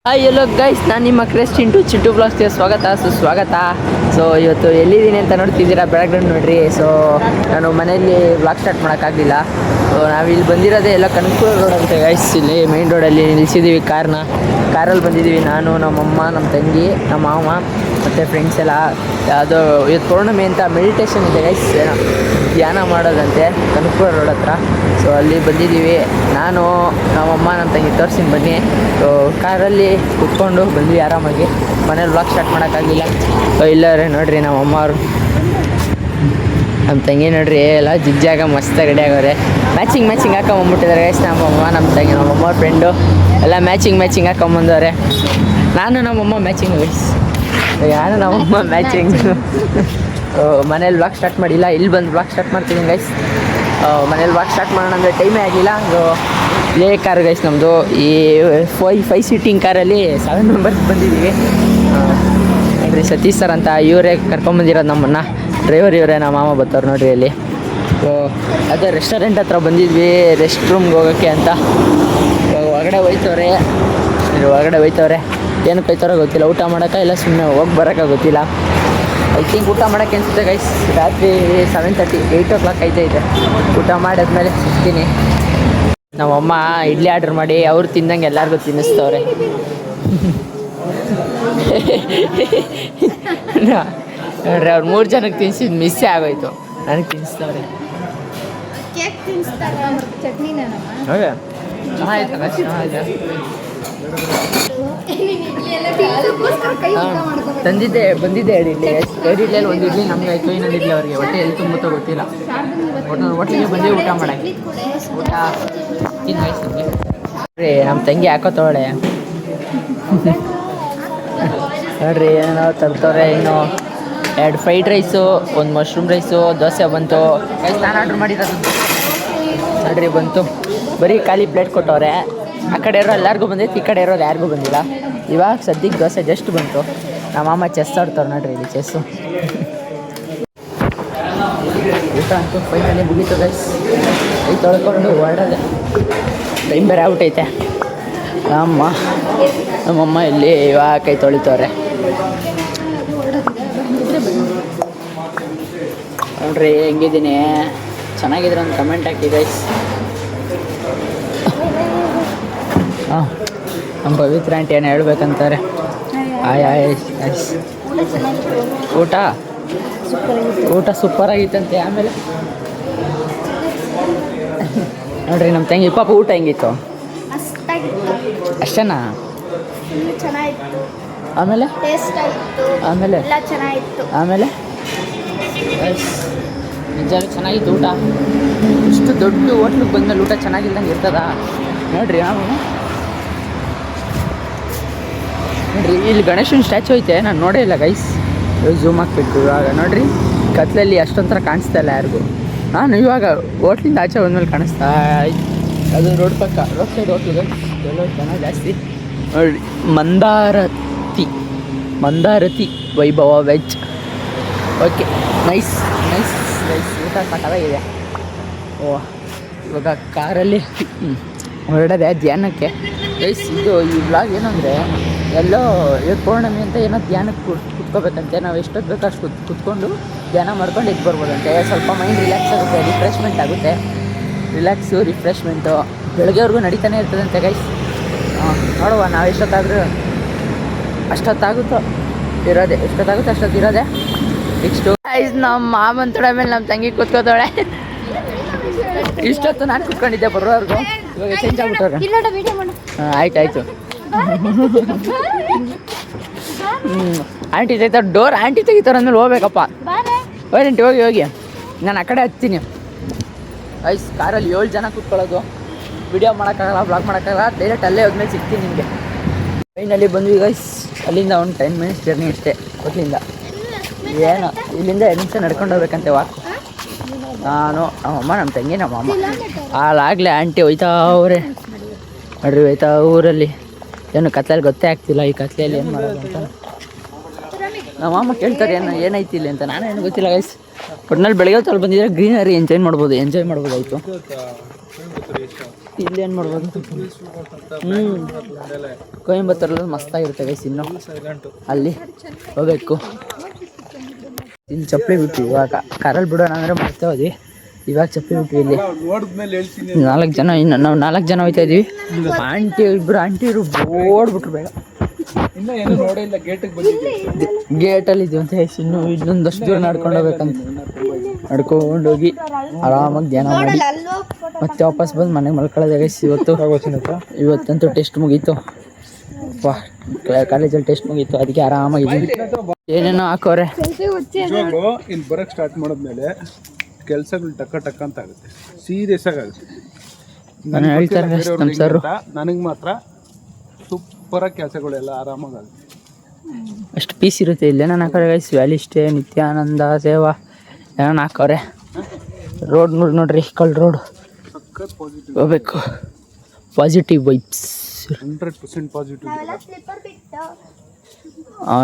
Hi ಎಲ್ಲೋ guys, ನಾನು ನಿಮ್ಮ crest Chintu ಬ್ಲಾಗ್ಸ್ಗೆ ಸುಸ್ವಾಗತ. ಸೊ ಇವತ್ತು ಎಲ್ಲಿದ್ದೀನಿ ಅಂತ ನೋಡ್ತಿದ್ದೀರಾ, ಬೆಳಗ್ಗೆ ನೋಡ್ರಿ. ಸೊ ನಾನು ಮನೆಯಲ್ಲಿ ಬ್ಲಾಗ್ ಸ್ಟಾರ್ಟ್ ಮಾಡೋಕ್ಕಾಗಲಿಲ್ಲ. ಸೊ ನಾವಿಲ್ಲಿ ಬಂದಿರೋದೇ ಎಲ್ಲ ಕನಕಪುರ ರೋಡ್ ಅಂತ ಗೈಸ್. ಇಲ್ಲಿ ಮೇನ್ ರೋಡಲ್ಲಿ ನಿಲ್ಲಿಸಿದ್ದೀವಿ ಕಾರಲ್ಲಿ ಬಂದಿದ್ದೀವಿ. ನಾನು, ನಮ್ಮಮ್ಮ, ನಮ್ಮ ತಂಗಿ, ನಮ್ಮ ಮಾವ ಮತ್ತು ಫ್ರೆಂಡ್ಸ್ ಎಲ್ಲ. ಅದು ಇವತ್ತು ಪೌರ್ಣಮಿ ಅಂತ ಮೆಡಿಟೇಷನ್ ಇದೆ ಗೈಸ್, ಧ್ಯಾನ ಮಾಡೋದಂತೆ ಕನಕಪುರ ರೋಡ್ ಹತ್ರ. ಸೊ ಅಲ್ಲಿ ಬಂದಿದ್ದೀವಿ. ನಾನು, ನಮ್ಮಮ್ಮ, ನಮ್ಮ ತಂಗಿ ತೋರಿಸ್ತೀನಿ ಬನ್ನಿ. ಸೊ ಕಾರಲ್ಲಿ ಕುತ್ಕೊಂಡು ಬಂದ್ವಿ ಆರಾಮಾಗಿ. ಮನೇಲಿ ವ್ಲಾಗ್ ಸ್ಟಾರ್ಟ್ ಮಾಡೋಕ್ಕಾಗಲಿಲ್ಲ. ಸೊ ಇಲ್ಲವ್ರೆ ನೋಡಿರಿ ನಮ್ಮಮ್ಮ ಅವರು, ನಮ್ಮ ತಂಗಿ ನೋಡ್ರಿ ಎಲ್ಲ ಜಿಜ್ಜಾಗ ಮಸ್ತಾಗಿ ರೆಡಿ ಆಗೋರೆ. ಮ್ಯಾಚಿಂಗ್ ಹಾಕೊಂಬಂದ್ಬಿಟ್ಟಿದ್ದಾರೆ ಗೈಸ್. ನಮ್ಮಮ್ಮ, ನಮ್ಮ ತಂಗಿ, ನಮ್ಮಮ್ಮ ಫ್ರೆಂಡು ಎಲ್ಲ ಮ್ಯಾಚಿಂಗ್ ಹಾಕೊಂಬಂದವ್ರೆ. ನಾನು ನಮ್ಮಮ್ಮ ಮ್ಯಾಚಿಂಗ್ ಗೈಸ್, ನಾನು ನಮ್ಮಮ್ಮ ಮ್ಯಾಚಿಂಗ್. ಮನೇಲಿ ವ್ಲಾಗ್ ಸ್ಟಾರ್ಟ್ ಮಾಡಿಲ್ಲ, ಇಲ್ಲಿ ಬಂದು ವ್ಲಾಗ್ ಸ್ಟಾರ್ಟ್ ಮಾಡ್ತೀನಿ ಗೈಸ್. ಮನೇಲಿ ವ್ಲಾಗ್ ಸ್ಟಾರ್ಟ್ ಮಾಡೋಣ ಅಂದರೆ ಟೈಮೇ ಆಗಿಲ್ಲ. ಲೇ ಕಾರ್ ಗೈಸ್ ನಮ್ಮದು. ಈ ಫೈವ್ ಸೀಟಿಂಗ್ ಕಾರಲ್ಲಿ 7 ಮೆಂಬರ್ಸ್ ಬಂದಿದ್ದೀವಿ. ನೋಡಿರಿ ಸತೀಶ್ ಸರ್ ಅಂತ ಇವರೇ ಕರ್ಕೊಂಬಂದಿರೋದು ನಮ್ಮನ್ನು. ಡ್ರೈವರ್ ಇವರೇ, ನಮ್ಮ ಮಾಮ ಬರ್ತಾರೆ ನೋಡಿರಿ ಅಲ್ಲಿ. ಸೊ ಅದೇ ರೆಸ್ಟೋರೆಂಟ್ ಹತ್ರ ಬಂದಿದ್ವಿ ರೆಸ್ಟ್ ರೂಮ್ಗೆ ಹೋಗೋಕ್ಕೆ ಅಂತ. ಹೊರಗಡೆ ಹೋಯ್ತವ್ರೆ, ಏನಕ್ಕೆ ಹೋಯ್ತಾರೋ ಗೊತ್ತಿಲ್ಲ. ಊಟ ಮಾಡೋಕ್ಕೆ ಇಲ್ಲ ಸುಮ್ಮನೆ ಹೋಗಿ ಬರೋಕ್ಕೆ ಗೊತ್ತಿಲ್ಲ. ಐ ಥಿಂಕ್ ಊಟ ಮಾಡೋಕ್ಕೆ ಅನಿಸುತ್ತೆ ಗೈಸ್. ರಾತ್ರಿ 7:30 8 o'clock ಐತೆ. ಊಟ ಮಾಡಿದ್ಮೇಲೆ ಸಿಗ್ತೀನಿ. ನಮ್ಮಮ್ಮ ಇಡ್ಲಿ ಆರ್ಡ್ರ್ ಮಾಡಿ ಅವ್ರು ತಿಂದಂಗೆ ಎಲ್ಲರಿಗೂ ತಿನ್ನಿಸ್ತವ್ರೆ. ನೋಡ್ರಿ ಅವ್ರು 3 ಜನಕ್ಕೆ ತಿನ್ಸಿದ್ದು ಮಿಸ್ಸೇ ಆಗೋಯ್ತು, ನನಗೆ ತಿನ್ನಿಸ್ತವ್ರೆ. ಓಕೆ ಬಂದಿದ್ದೆ 2 ಇಡ್ಲಿ. 2 ಇಡ್ಲಿಯಲ್ಲಿ 1 ಇಡ್ಲಿ ನಮ್ಗೆ ಆಯಿತು, ಇನ್ನೊಂದು ಇಡ್ಲಿ ಅವ್ರಿಗೆ. ಹೊಟ್ಟೆ ಎಲ್ಲಿ ತುಂಬುತ್ತೋ ಗೊತ್ತಿಲ್ಲ. ಒಟ್ಟಿಗೆ ಬಂದು ಊಟ ಮಾಡೋಕ್ಕೆ. ಊಟ ನೋಡ್ರಿ ನಮ್ಮ ತಂಗಿ ಹಾಕೋತವಳೆ ನೋಡ್ರಿ ಏನೋ ತರ್ತವ್ರೆ. ಇನ್ನು 2 fried rice, 1 mushroom rice, dosa ಬಂತು. ನಾನು ಆರ್ಡ್ರ್ ಮಾಡಿರೋದು ನೋಡ್ರಿ ಬಂತು. ಬರೀ ಖಾಲಿ ಪ್ಲೇಟ್ ಕೊಟ್ಟವ್ರೆ. ಆ ಕಡೆ ಇರೋ ಎಲ್ಲರಿಗೂ ಬಂದೈತೆ, ಈ ಕಡೆ ಇರೋರು ಯಾರಿಗೂ ಬಂದಿಲ್ಲ. ಇವಾಗ ಸದ್ಯಕ್ಕೆ ದೋಸೆ ಜಸ್ಟ್ ಬಂತು. ನಮ್ಮ ಅಮ್ಮ ಚೆಸ್ ಆಡ್ತವ್ರು ನೋಡ್ರಿ ಇಲ್ಲಿ, ಚೆಸ್ಸು. ಊಟ ಅಂತೂ ಫೈನಲಿ ಮುಗೀತು ಗೈಸ್. ಕೈ ತೊಳ್ಕೊಂಡು ಹೊರಡೋದೆ, ಟೈಮ್ ಬೇರೆ ಆಗ್ಬಿಟ್ಟೈತೆ. ನಮ್ಮಮ್ಮ ಇಲ್ಲಿ ಇವಾಗ ಕೈ ತೊಳಿತವ್ರೆ ನೋಡ್ರಿ. ಹೆಂಗಿದ್ದೀನಿ, ಚೆನ್ನಾಗಿದ್ರೆ ಒಂದು ಕಮೆಂಟ್ ಹಾಕಿ ಗೈಸ್. ನಮ್ಮ ಪವಿತ್ರ ಆಂಟಿ ಏನು ಹೇಳ್ಬೇಕಂತಾರೆ. ಊಟ ಸೂಪರಾಗಿತ್ತಂತೆ. ಆಮೇಲೆ ನೋಡ್ರಿ ನಮ್ಮ ತಂಗಿ ಪಾಪ ಊಟ ಹೆಂಗಿತ್ತು ಅಷ್ಟೇನಾ? ಆಮೇಲೆ ನಿಜವಾಗ್ಲೂ ಚೆನ್ನಾಗಿತ್ತು ಊಟ. ಇಷ್ಟು ದೊಡ್ಡ ಹೋಟ್ಲಿಗೆ ಬಂದ್ಮೇಲೆ ಊಟ ಚೆನ್ನಾಗಿಲ್ದಂಗೆ ಇರ್ತದ ನೋಡ್ರಿ. ನೋಡ್ರಿ ಇಲ್ಲಿ ಗಣೇಶನ ಸ್ಟ್ಯಾಚು ಐತೆ, ನಾನು ನೋಡೇ ಇಲ್ಲ ಗೈಸ್. ಝೂಮ್ ಹಾಕ್ಬಿಟ್ಟು ಇವಾಗ ನೋಡ್ರಿ ಕತ್ಲಲ್ಲಿ ಅಷ್ಟೊಂಥರ ಕಾಣಿಸ್ತಾ ಇಲ್ಲ ಯಾರಿಗೂ. ನಾನು ಇವಾಗ ಹೋಟ್ಲಿಂದ ಆಚೆ ಬಂದ್ಮೇಲೆ ಕಾಣಿಸ್ತಾ ಆಯ್ತು. ಅದು ರೋಡ್ ಪಕ್ಕ, ರೋಡ್ ಸೈಡ್ ಹೋಟ್ಲು ಎಲ್ಲ ಜನ ಜಾಸ್ತಿ ನೋಡಿ. ಮಂದಾರತಿ ವೈಭವ ವೆಜ್. Okay, nice. ಊಟ ಸಾಕಾಗಿದೆ. ಇವಾಗ ಕಾರಲ್ಲಿ ಹೊರಡೋದೆ ಧ್ಯಾನಕ್ಕೆ ಗೈಸ್. ಇದು ಈ ಬ್ಲಾಗ್ ಏನಂದರೆ ಎಲ್ಲೋ ಇವತ್ತು ಪೌರ್ಣಮಿ ಅಂತ ಏನೋ ಧ್ಯಾನಕ್ಕೆ ಕುತ್ಕೋಬೇಕಂತೆ. ನಾವು ಎಷ್ಟೊತ್ತು ಬೇಕೋ ಅಷ್ಟು ಕುತ್ಕೊಂಡು ಧ್ಯಾನ ಮಾಡ್ಕೊಂಡು ಇದು ಬರ್ಬೋದಂತೆ. ಸ್ವಲ್ಪ ಮೈಂಡ್ ರಿಲ್ಯಾಕ್ಸ್ ಆಗುತ್ತೆ, ರಿಫ್ರೆಶ್ಮೆಂಟ್ ಆಗುತ್ತೆ. ರಿಫ್ರೆಶ್ಮೆಂಟು ಬೆಳಗ್ಗೆವರೆಗೂ ನಡೀತಾನೆ ಇರ್ತದಂತೆ ಗೈಸ್. ನೋಡುವ, ನಾವು ಎಷ್ಟೊತ್ತಾದರೂ ಅಷ್ಟೊತ್ತಾಗುತ್ತೋ ಇರೋದೆ, ಅಷ್ಟೊತ್ತು ಇರೋದೆ. ನೆಕ್ಸ್ಟು ಗೈಸ್ ನಮ್ಮ ಮಾಮನ ತೊಡೆ ಮೇಲೆ ನಮ್ಮ ತಂಗಿ ಕೂತ್ಕೋತಾಳೆ. ಇಷ್ಟೊತ್ತು ನಾನು ಕುತ್ಕೊಂಡಿದ್ದೆ ಬರೋರ್ಗು, ಇವಾಗ ಚೇಂಜ್ ಆಗ್ಬಿಟ್ಟವ್ರೆ. ಆಯ್ತು. ಆಂಟಿ ತೆಗಿತಾರೆ ಡೋರ್, ಆಂಟಿ ತೆಗಿತಾರೆ ಅಂದ್ಮೇಲೆ ಹೋಗ್ಬೇಕಪ್ಪ. ಆಂಟಿ ಹೋಗಿ ನಾನು ಆ ಕಡೆ ಹತ್ತೀನಿ. ಗೈಸ್ ಕಾರಲ್ಲಿ 7 ಜನ ಕೂತ್ಕೊಳ್ಳೋದು. ವಿಡಿಯೋ ಮಾಡೋಕ್ಕಾಗಲ್ಲ, ಬ್ಲಾಗ್ ಮಾಡೋಕ್ಕಾಗಲ್ಲ. ಡೈರೆಕ್ಟ್ ಅಲ್ಲೇ ಹೋದ್ಮೇಲೆ ಸಿಗ್ತೀನಿ ನಿಮಗೆ. ಟ್ರೈನಲ್ಲಿ ಬಂದ್ವಿ ಗೈಸ್. ಅಲ್ಲಿಂದ ಒಂದು 10 ಮಿನಿಟ್ಸ್ ಜರ್ನಿ ಅಷ್ಟೇ ಹೋಟ್ಲಿಂದ. ಏನು ಇಲ್ಲಿಂದ 2 ನಿಮಿಷ ನಡ್ಕೊಂಡು ಹೋಗ್ಬೇಕಂತೆ ವಾಕ್. ನಾನು, ನಮ್ಮಮ್ಮ, ನಮ್ಮ ತಂಗಿ, ನಮ್ಮ ಅಮ್ಮ. ಆಗಲೇ ಆಂಟಿ ಹೋಯ್ತಾ ಅವರೇ ನೋಡ್ರಿ, ಹೋಯ್ತಾ ಊರಲ್ಲಿ. ಏನು ಕತ್ಲಲ್ಲಿ ಗೊತ್ತೇ ಆಗ್ತಿಲ್ಲ ಈ ಕತ್ಲೆಯಲ್ಲಿ ಏನು ಮಾಡೋದು ಅಂತ. ನಮ್ಮ ಅಮ್ಮ ಕೇಳ್ತಾರೆ ಏನೈತಿ ಇಲ್ಲಿ ಅಂತ. ನಾನೇನು ಗೊತ್ತಿಲ್ಲ ಗೈಸ್. ಒಟ್ನಲ್ಲಿ ಬೆಳಗ್ಗೆ ಹೊತ್ತಲ್ಲಿ ಬಂದಿದ್ರೆ ಗ್ರೀನರಿ ಎಂಜಾಯ್ ಮಾಡ್ಬೋದಾಯಿತು. ಇಲ್ಲೇನು ಮಾಡ್ಬೋದು? ಕೊಯಂಬತ್ತೂರಲ್ಲಿ ಮಸ್ತಾಗಿರುತ್ತೆ ಗೈಸ್. ಇನ್ನು ಅಲ್ಲಿ ಹೋಗ್ಬೇಕು. ಇಲ್ಲಿ ಚಪ್ಪಲಿ ಬಿಟ್ಟು ಇವಾಗ ಕಾರಲ್ಲಿ ಬಿಡೋಣ ಅಂದರೆ ಮರ್ತೇ ಹೋದ್ವಿ. ಇವಾಗ ಚಪ್ಪಲಿ ಬಿಟ್ಟು ಇಲ್ಲಿ 4 ಜನ, ಇನ್ನು ನಾವು 4 ಜನ ಹೋಗ್ತಾ ಇದೀವಿ. ಇಬ್ಬರು ಆಂಟಿರು ಓಡ್ಬಿಟ್ರು ಬೇಗ. ಗೇಟಲ್ಲಿ ಇದೀವಿ ಅಂತ ಇನ್ನು ಇನ್ನೊಂದಷ್ಟು ದೂರ ನಡ್ಕೊಂಡು ಹೋಗ್ಬೇಕಂತ. ನಡ್ಕೊಂಡು ಹೋಗಿ ಆರಾಮಾಗಿ ಧ್ಯಾನ ಮಾಡಿ ಮತ್ತೆ ವಾಪಸ್ ಬಂದು ಮನೆಗೆ ಮಲ್ಕೊಳ್ಳೋದೇ ಗೈಸ್. ಇವತ್ತಂತೂ ಟೆಸ್ಟ್ ಮುಗೀತು. ಕಾಲೇಜಲ್ಲಿ ಟೆಸ್ಟ್ ಮುಗೀತು, ಅದಕ್ಕೆ ಆರಾಮಾಗಿದ್ದೀವಿ. ಏನೇನೋ ಹಾಕೋರೆ ಇಲ್ಲಿ ಬರಕ್ಕೆ ಸ್ಟಾರ್ಟ್ ಮಾಡಿದ್ಮೇಲೆ ಕೆಲಸಗಳು ಟಕ್ಕ ಅಂತ ಆಗುತ್ತೆ, ಸೀರಿಯಸ್ ಆಗುತ್ತೆ. ನಾನು ಹೇಳ್ತಾರೆ ನಮ್ಮ ಸರ್, ನನಗೆ ಮಾತ್ರ ಸೂಪರಾಗಿ ಕೆಲಸಗಳೆಲ್ಲ ಆರಾಮಾಗುತ್ತೆ. ಅಷ್ಟು ಪೀಸ್ ಇರುತ್ತೆ. ಇಲ್ಲೇನೋ ಹಾಕೋರೆ ಗೈಸ್, ವ್ಯಾಲಿ ಸ್ಟೇ, ನಿತ್ಯಾನಂದ ಸೇವಾ ಏನೋ ಹಾಕೋರೆ. ರೋಡ್ ನೋಡ್ರಿ ಕಲ್ ರೋಡ್ ಹೋಗ್ಬೇಕು. Positive vibes 100% positive.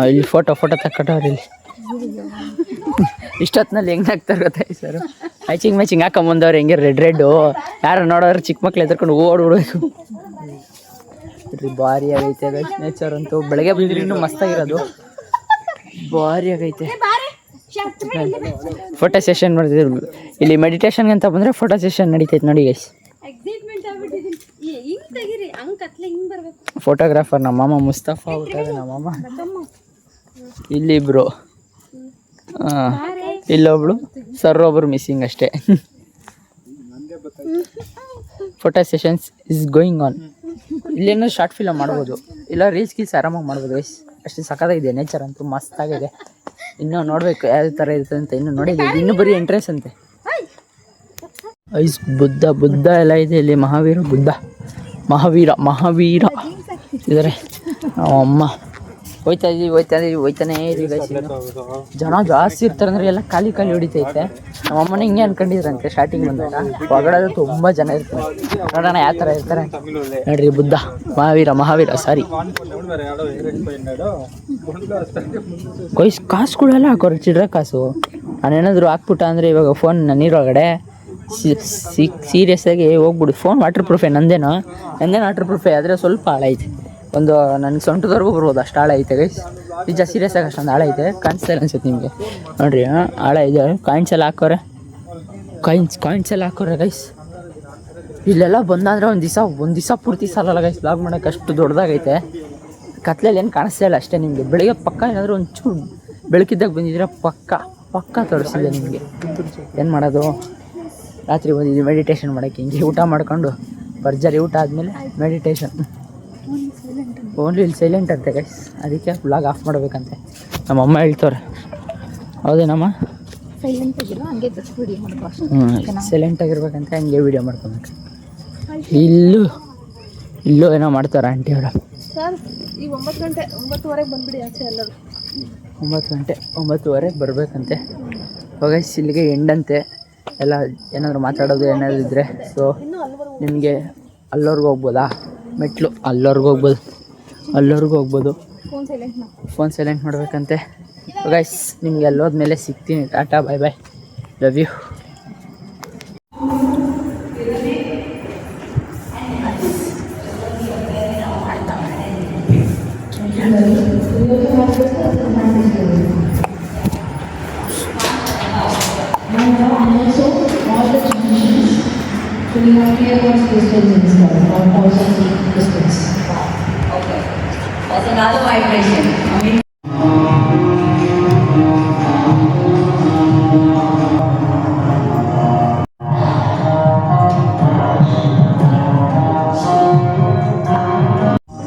ಇಲ್ಲಿ ಫೋಟೋ ತಕ್ಕಟ್ಟವ್ರಿ. ಇಲ್ಲಿ ಇಷ್ಟೊತ್ತಿನಲ್ಲಿ ಹೆಂಗೆ ಹಾಕ್ತಾರೆ ಗೊತ್ತಾ ಸರ್? ಮ್ಯಾಚಿಂಗ್ ಹಾಕೊಂಬಂದವ್ರು ಹೆಂಗೆ ರೆಡ್ ಯಾರು ನೋಡೋರು ಚಿಕ್ಕ ಮಕ್ಳು ಎತ್ಕೊಂಡು ಓಡ್ಬಿಡ್ಬೇಕು. ಭಾರಿ ಆಗೈತೆ ನೇಚರ್ ಅಂತೂ. ಬೆಳಗ್ಗೆ ಬಂದಿರಿ ಇನ್ನೂ ಮಸ್ತಾಗಿರೋದು, ಭಾರಿ ಆಗೈತೆ. ಫೋಟೋ ಸೆಷನ್ ಮಾಡ್ತಿದ್ರು ಇಲ್ಲಿ. ಮೆಡಿಟೇಷನ್ಗೆ ಅಂತ ಬಂದರೆ ಫೋಟೋ ಸೆಷನ್ ನಡೀತೈತೆ ನೋಡಿ ಗೈಸ್. ಫೋಟೋಗ್ರಾಫರ್ ನಮ್ಮ ಮಾಮ ಮುಸ್ತಫಾ ಆಗ್ಬಿಟ್ಟಾರೆ. ನಮ್ಮ ಮಾಮ ಇಲ್ಲಿ ಇಬ್ರು, ಇಲ್ಲೊಬ್ಳು ಸರ್, ಒಬ್ರು ಮಿಸ್ಸಿಂಗ್ ಅಷ್ಟೇ. Photo sessions is going on. ಇಲ್ಲೇನೋ ಶಾರ್ಟ್ ಫಿಲಮ್ ಮಾಡ್ಬೋದು, ಇಲ್ಲ ರೀಲ್ಸ್ ಆರಾಮಾಗಿ ಮಾಡ್ಬೋದು ಗೈಸ್. ಅಷ್ಟು ಸಖತ್ತಾಗಿದೆ ನೇಚರ್ ಅಂತೂ, ಮಸ್ತಾಗಿದೆ. ಇನ್ನೂ ನೋಡಬೇಕು ಯಾವ ಥರ ಇರುತ್ತೆ ಅಂತ. ಇನ್ನೂ ನೋಡಿದ್ದೀವಿ, ಇನ್ನೂ ಬರೀ ಎಂಟ್ರೆನ್ಸ್ ಅಂತೆ. ಐಸ್ ಬುದ್ಧ ಎಲ್ಲ ಇದೆ ಇಲ್ಲಿ. ಮಹಾವೀರ ಇದ್ದಾರೆ. ಅಮ್ಮ ಹೋಯ್ತಾನೇ ಇದೀವಿ ಗೈಸ್. ಜನ ಜಾಸ್ತಿ ಇರ್ತಾರೆ ಅಂದರೆ ಎಲ್ಲ ಖಾಲಿ ಹೊಡಿತೈತೆ. ನಮ್ಮಮ್ಮನ ಹಿಂಗೆ ಅನ್ಕೊಂಡಿದ್ರಂತೆ ಸ್ಟಾರ್ಟಿಂಗ್ ಬಂದಾಗ. ಹೊರಗಡೆ ತುಂಬ ಜನ ಇರ್ತಾರೆ, ನೋಡೋಣ ಯಾವ ಥರ ಇರ್ತಾರೆ ನೋಡ್ರಿ. Buddha Mahavira sorry guys. ಕಾಸುಗಳೆಲ್ಲ ಹಾಕೋರು, ಚಿಲ್ಲರೆ ಕಾಸು. ನಾನೇನಾದರೂ ಹಾಕ್ಬಿಟ್ಟ ಅಂದರೆ ಇವಾಗ ಫೋನ್ ನೀರೊಳಗಡೆ ಸೀರಿಯಸ್ ಆಗಿ ಹೋಗ್ಬಿಡು. ಫೋನ್ ವಾಟರ್ ಪ್ರೂಫೇ, ನಂದೇನು ವಾಟರ್ ಪ್ರೂಫೇ, ಆದರೆ ಸ್ವಲ್ಪ ಹಾಳೈತೆ. ಒಂದು ನನಗೆ ಸೊಂಟದವರೆಗೂ ಬರ್ಬೋದು, ಅಷ್ಟು ಆಳ ಐತೆ ಗೈಸ್. ನಿಜ ಸೀರಿಯಸ್ ಆಗಿ ಅಷ್ಟೊಂದು ಆಳ ಐತೆ. ಕಾಣಿಸ್ತಾ ಇಲ್ಲ ಅನ್ಸುತ್ತೆ ನಿಮಗೆ ನೋಡ್ರಿ. ಆಳ ಇದೆ. ಕಾಯಿನ್ಸ್ ಎಲ್ಲ ಹಾಕೋರೆ ಗೈಸ್. ಇಲ್ಲೆಲ್ಲ ಬಂದಂದರೆ ಒಂದು ದಿವಸ ಪೂರ್ತಿ ಸಾಲಲ್ಲ ಗೈಸ್ ಬ್ಲಾಗ್ ಮಾಡೋಕ್ಕೆ, ಅಷ್ಟು ದೊಡ್ಡದಾಗೈತೆ. ಕತ್ಲೆಯಲ್ಲಿ ಏನು ಕಾಣಿಸ್ತಾ ಇಲ್ಲ ಅಷ್ಟೇ ನಿಮಗೆ. ಬೆಳಿಗ್ಗೆ ಪಕ್ಕ ಏನಾದರೂ ಒಂಚೂರು ಬೆಳಕಿದ್ದಾಗ ಬಂದಿದ್ದೀರಾ ಪಕ್ಕ ತೋರಿಸಿದೆ ನಿಮಗೆ. ಏನು ಮಾಡೋದು, ರಾತ್ರಿ ಬಂದಿದ್ದೀವಿ ಮೆಡಿಟೇಷನ್ ಮಾಡೋಕ್ಕೆ. ಹಿಂಗೆ ಊಟ ಮಾಡ್ಕೊಂಡು ಭರ್ಜರಿ ಊಟ ಆದಮೇಲೆ ಮೆಡಿಟೇಷನ್. ಓನ್ಲಿ ಇಲ್ಲಿ ಸೈಲೆಂಟ್ ಅಂತೆ ಗೈಸ್, ಅದಕ್ಕೆ ಬ್ಲಾಗ್ ಆಫ್ ಮಾಡಬೇಕಂತೆ ನಮ್ಮಮ್ಮ ಹೇಳ್ತವ್ರೆ. ಹೌದೇನಮ್ಮ? ಸೈಲೆಂಟ್ ಆಗಿರ್ಬೇಕಂತ ಹಂಗೆ ವೀಡಿಯೋ ಮಾಡ್ಕೊಬೇಕು. ಇಲ್ಲೂ ಏನೋ ಮಾಡ್ತಾರೆ ಆಂಟಿ ಅವರು. ಸರ್ ಈ 9:30 ಬಂದ್ಬಿಡಿ ಆಚೆ ಎಲ್ಲರೂ. 9:30 ಬರಬೇಕಂತೆ. ಗೈಸ್ ಇಲ್ಲಿಗೆ ಎಂಡಂತೆ. ಎಲ್ಲ ಏನಾದರೂ ಮಾತಾಡೋದು ಏನಾದರೂ ಇದ್ದರೆ ಸೊ ನಿಮಗೆ ಅಲ್ಲೋರ್ಗೆ ಹೋಗ್ಬೋದಾ? ಮೆಟ್ಲು ಅಲ್ಲೋರ್ಗೆ ಹೋಗ್ಬೋದು. Phone silent ಮಾಡಬೇಕಂತೆ. ಗೈಸ್ ನಿಮಗೆ ಅಲ್ಲೋದ್ಮೇಲೆ ಸಿಗ್ತೀನಿ. Tata bye bye, love you. That's another vibration.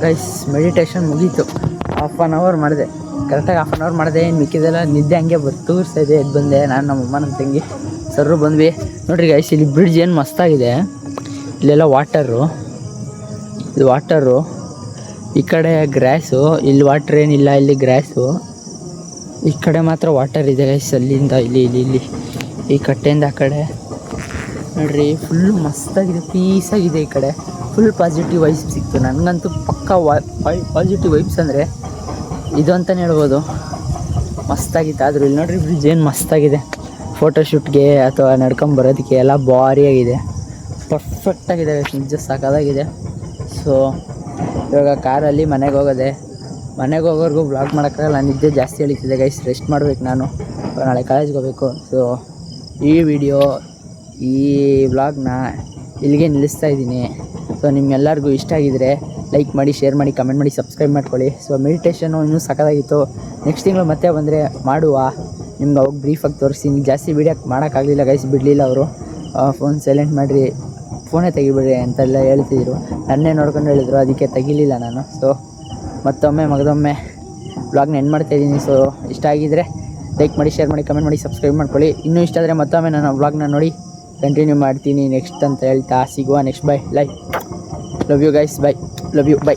Guys meditation ಮುಗೀತು. ಹಾಫ್ ಆನ್ ಅವರ್ ಮಾಡಿದೆ, ಕರೆಕ್ಟಾಗಿ ಹಾಫ್ ಆನ್ ಅವರ್ ಮಾಡಿದೆ. ಏನು ಮಿಕ್ಕಿದೆಲ್ಲ ನಿದ್ದೆ ಹಂಗೆ ತೋರಿಸ್ತಾ ಇದೆ. ಎದ್ದು ಬಂದೆ ನಾನು, ನಮ್ಮಮ್ಮ, ನಮ್ಮ ತಂಗಿ, ಸರ್ರು ಬಂದ್ವಿ. ನೋಡಿರಿ ಗೈಸ್ ಇಲ್ಲಿ ಬ್ರಿಡ್ಜ್ ಏನು ಮಸ್ತಾಗಿದೆ. ಇಲ್ಲೆಲ್ಲ ಇದು ವಾಟರು, ಈ ಕಡೆ ಗ್ರಾಸು. ಇಲ್ಲಿ ವಾಟರ್ ಏನಿಲ್ಲ, ಇಲ್ಲಿ ಗ್ರಾಸು. ಈ ಕಡೆ ಮಾತ್ರ ವಾಟರ್ ಇದೆ ಗೈಸ್. ಅಲ್ಲಿಂದ ಇಲ್ಲಿ ಈ ಕಟ್ಟೆಯಿಂದ ಆ ಕಡೆ ನೋಡ್ರಿ ಫುಲ್ಲು ಮಸ್ತಾಗಿದೆ, ಪೀಸಾಗಿದೆ. ಈ ಕಡೆ ಫುಲ್ ಪಾಸಿಟಿವ್ ವೈಬ್ಸ್ ಸಿಕ್ತು ನನಗಂತೂ. ಪಕ್ಕ ಪಾಸಿಟಿವ್ ವೈಬ್ಸ್ ಅಂದರೆ ಇದು ಅಂತಲೇ ಹೇಳ್ಬೋದು. ಮಸ್ತಾಗಿತ್ತು. ಆದರೂ ಇಲ್ಲಿ ನೋಡ್ರಿ ಬ್ರಿಡ್ಜ್ ಏನು ಮಸ್ತಾಗಿದೆ. ಫೋಟೋಶೂಟ್ಗೆ ಅಥವಾ ನಡ್ಕೊಂಬರೋದಕ್ಕೆ ಎಲ್ಲ ಭಾರಿಯಾಗಿದೆ. ಪರ್ಫೆಕ್ಟಾಗಿದೆ ನಿಜ ಸಾಕಾಗಿದೆ. ಸೊ ಇವಾಗ ಕಾರಲ್ಲಿ ಮನೆಗೆ ಹೋಗೋದೆ. ಮನೆಗೆ ಹೋಗೋರ್ಗೂ ಬ್ಲಾಗ್ ಮಾಡೋಕ್ಕಾಗಲ್ಲ, ನಿದ್ದೆ ಜಾಸ್ತಿ ಎಳೀತಿದೆ ಗೈಸ್. ರೆಸ್ಟ್ ಮಾಡ್ಬೇಕು ನಾನು, ನಾಳೆ ಕಾಲೇಜ್ಗೆ ಹೋಗಬೇಕು. ಸೊ ಈ ವಿಡಿಯೋ ಈ ವ್ಲಾಗ್ನ ಇಲ್ಲಿಗೆ ನಿಲ್ಲಿಸ್ತಾ ಇದ್ದೀನಿ. ಸೊ ನಿಮ್ಗೆಲ್ಲರಿಗೂ ಇಷ್ಟ ಆಗಿದರೆ ಲೈಕ್ ಮಾಡಿ, ಶೇರ್ ಮಾಡಿ, ಕಮೆಂಟ್ ಮಾಡಿ, ಸಬ್ಸ್ಕ್ರೈಬ್ ಮಾಡ್ಕೊಳ್ಳಿ. ಸೊ ಮೆಡಿಟೇಷನ್ನು ಇನ್ನೂ ಸಕ್ಕತ್ತಾಗಿತ್ತು. ನೆಕ್ಸ್ಟ್ ತಿಂಗಳು ಮತ್ತೆ ಬಂದರೆ ಮಾಡುವ, ನಿಮ್ಗೆ ಅವಾಗ ಬ್ರೀಫಾಗಿ ತೋರಿಸ್ತೀನಿ. ಜಾಸ್ತಿ ವೀಡಿಯೋ ಮಾಡೋಕ್ಕಾಗಲಿಲ್ಲ ಗೈಸ್, ಬಿಡಲಿಲ್ಲ ಅವರು. ಫೋನ್ ಸೈಲೆಂಟ್ ಮಾಡಿರಿ, ಫೋನೇ ತೆಗಿಬಿಡ್ರಿ ಅಂತೆಲ್ಲ ಹೇಳ್ತಿದ್ರು. ನನ್ನೇ ನೋಡ್ಕೊಂಡು ಹೇಳಿದ್ರು, ಅದಕ್ಕೆ ತೆಗಿಲಿಲ್ಲ ನಾನು. ಸೊ ಮಗದೊಮ್ಮೆ ವ್ಲಾಗ್ನ ಎಂಡ್ ಮಾಡ್ತಾಯಿದ್ದೀನಿ. ಸೊ ಇಷ್ಟ ಆಗಿದ್ದರೆ ಲೈಕ್ ಮಾಡಿ, ಶೇರ್ ಮಾಡಿ, ಕಮೆಂಟ್ ಮಾಡಿ, ಸಬ್ಸ್ಕ್ರೈಬ್ ಮಾಡ್ಕೊಳ್ಳಿ. ಇನ್ನೂ ಇಷ್ಟ ಆದರೆ ಮತ್ತೊಮ್ಮೆ ನಾನು ವ್ಲಾಗ್ನ ನೋಡಿ ಕಂಟಿನ್ಯೂ ಮಾಡ್ತೀನಿ ನೆಕ್ಸ್ಟ್ ಅಂತ ಹೇಳ್ತಾ ಸಿಗುವ next. Bye, love you guys, bye, love you, by.